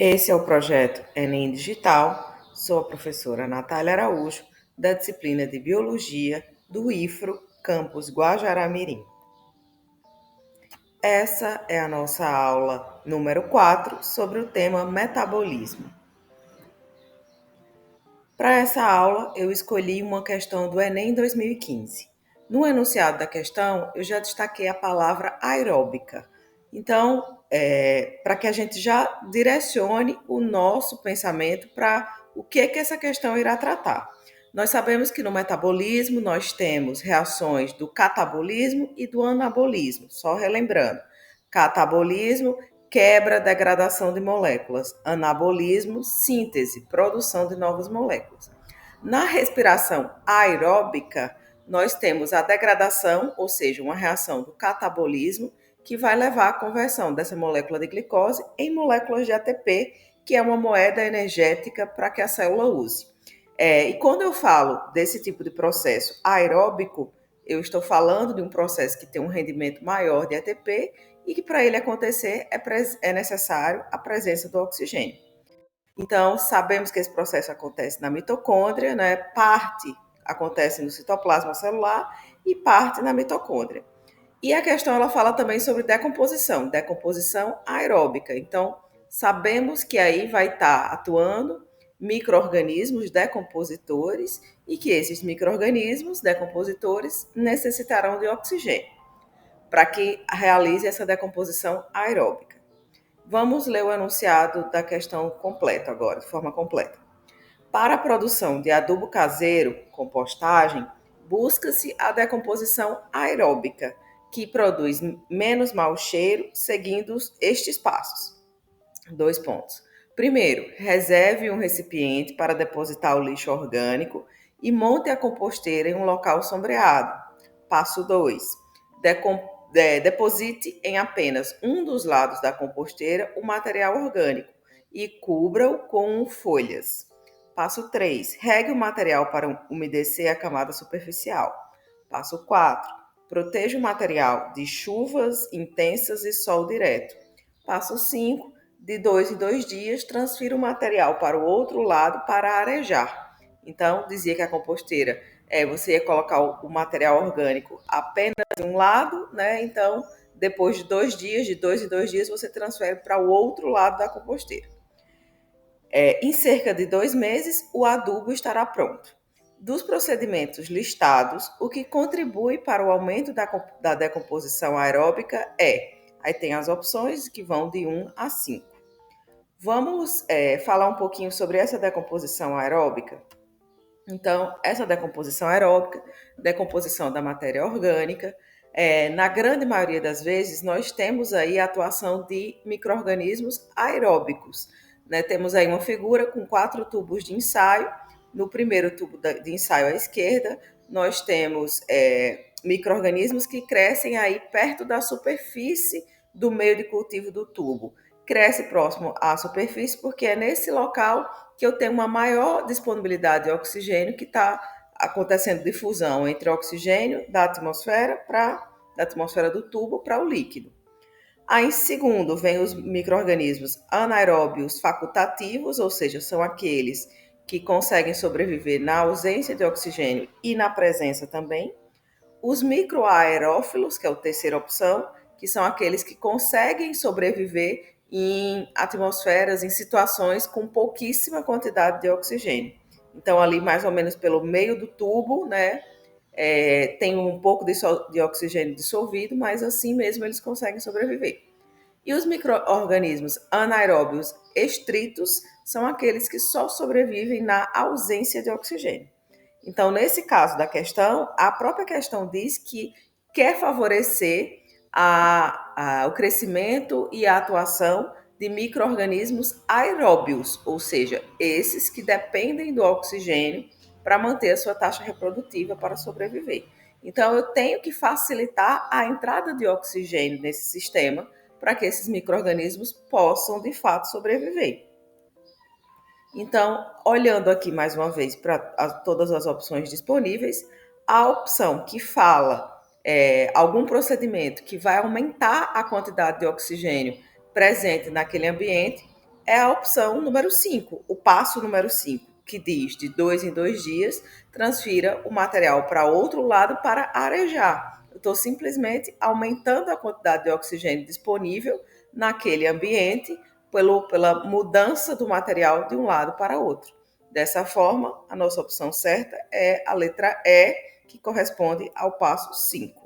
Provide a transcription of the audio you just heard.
Esse é o projeto Enem Digital. Sou a professora Natália Araújo, da disciplina de Biologia do IFRO, campus Guajará-Mirim. Essa é a nossa aula número 4 sobre o tema metabolismo. Para essa aula, eu escolhi uma questão do Enem 2015. No enunciado da questão, eu já destaquei a palavra aeróbica. Então, para que a gente já direcione o nosso pensamento para o que essa questão irá tratar. Nós sabemos que no metabolismo nós temos reações do catabolismo e do anabolismo. Só relembrando, catabolismo, quebra, degradação de moléculas. Anabolismo, síntese, produção de novas moléculas. Na respiração aeróbica, nós temos a degradação, ou seja, uma reação do catabolismo, que vai levar à conversão dessa molécula de glicose em moléculas de ATP, que é uma moeda energética para que a célula use. E quando eu falo desse tipo de processo aeróbico, eu estou falando de um processo que tem um rendimento maior de ATP e que para ele acontecer é necessário a presença do oxigênio. Então, sabemos que esse processo acontece na mitocôndria, né? Parte acontece no citoplasma celular e parte na mitocôndria. E a questão ela fala também sobre decomposição aeróbica. Então, sabemos que aí vai estar atuando micro-organismos decompositores e que esses micro-organismos decompositores necessitarão de oxigênio para que realize essa decomposição aeróbica. Vamos ler o enunciado da questão completo agora, de forma completa. Para a produção de adubo caseiro, compostagem, busca-se a decomposição aeróbica, que produz menos mau cheiro, seguindo estes passos. 2 pontos. Primeiro, reserve um recipiente para depositar o lixo orgânico e monte a composteira em um local sombreado. Passo 2. Deposite em apenas um dos lados da composteira o material orgânico e cubra-o com folhas. Passo 3. Regue o material para umedecer a camada superficial. Passo 4. Proteja o material de chuvas intensas e sol direto. Passo 5. De 2 em 2 dias, transfira o material para o outro lado para arejar. Então, dizia que a composteira você ia colocar o material orgânico apenas de um lado, né? Então, depois de 2 dias, de 2 em 2 dias, você transfere para o outro lado da composteira. Em cerca de 2 meses, o adubo estará pronto. Dos procedimentos listados, o que contribui para o aumento da decomposição aeróbica aí tem as opções que vão de 1 a 5. Vamos falar um pouquinho sobre essa decomposição aeróbica? Então, essa decomposição aeróbica, decomposição da matéria orgânica, na grande maioria das vezes, nós temos aí a atuação de micro-organismos aeróbicos. Né? Temos aí uma figura com 4 tubos de ensaio. No primeiro tubo de ensaio à esquerda, nós temos micro-organismos que crescem aí perto da superfície do meio de cultivo do tubo. Cresce próximo à superfície porque é nesse local que eu tenho uma maior disponibilidade de oxigênio, que está acontecendo difusão entre o oxigênio da atmosfera do tubo para o líquido. Aí, em segundo, vem os micro-organismos anaeróbios facultativos, ou seja, são aqueles que conseguem sobreviver na ausência de oxigênio e na presença também. Os microaerófilos, que é a terceira opção, que são aqueles que conseguem sobreviver em atmosferas, em situações com pouquíssima quantidade de oxigênio. Então, ali mais ou menos pelo meio do tubo, né, tem um pouco de oxigênio dissolvido, mas assim mesmo eles conseguem sobreviver. E os micro-organismos anaeróbios estritos são aqueles que só sobrevivem na ausência de oxigênio. Então, nesse caso da questão, a própria questão diz que quer favorecer o crescimento e a atuação de micro-organismos aeróbios, ou seja, esses que dependem do oxigênio para manter a sua taxa reprodutiva para sobreviver. Então, eu tenho que facilitar a entrada de oxigênio nesse sistema para que esses micro-organismos possam, de fato, sobreviver. Então, olhando aqui mais uma vez para todas as opções disponíveis, a opção que fala algum procedimento que vai aumentar a quantidade de oxigênio presente naquele ambiente é a opção número 5, o passo número 5, que diz de 2 em 2 dias, transfira o material para outro lado para arejar. Eu estou simplesmente aumentando a quantidade de oxigênio disponível naquele ambiente pela mudança do material de um lado para outro. Dessa forma, a nossa opção certa é a letra E, que corresponde ao passo 5.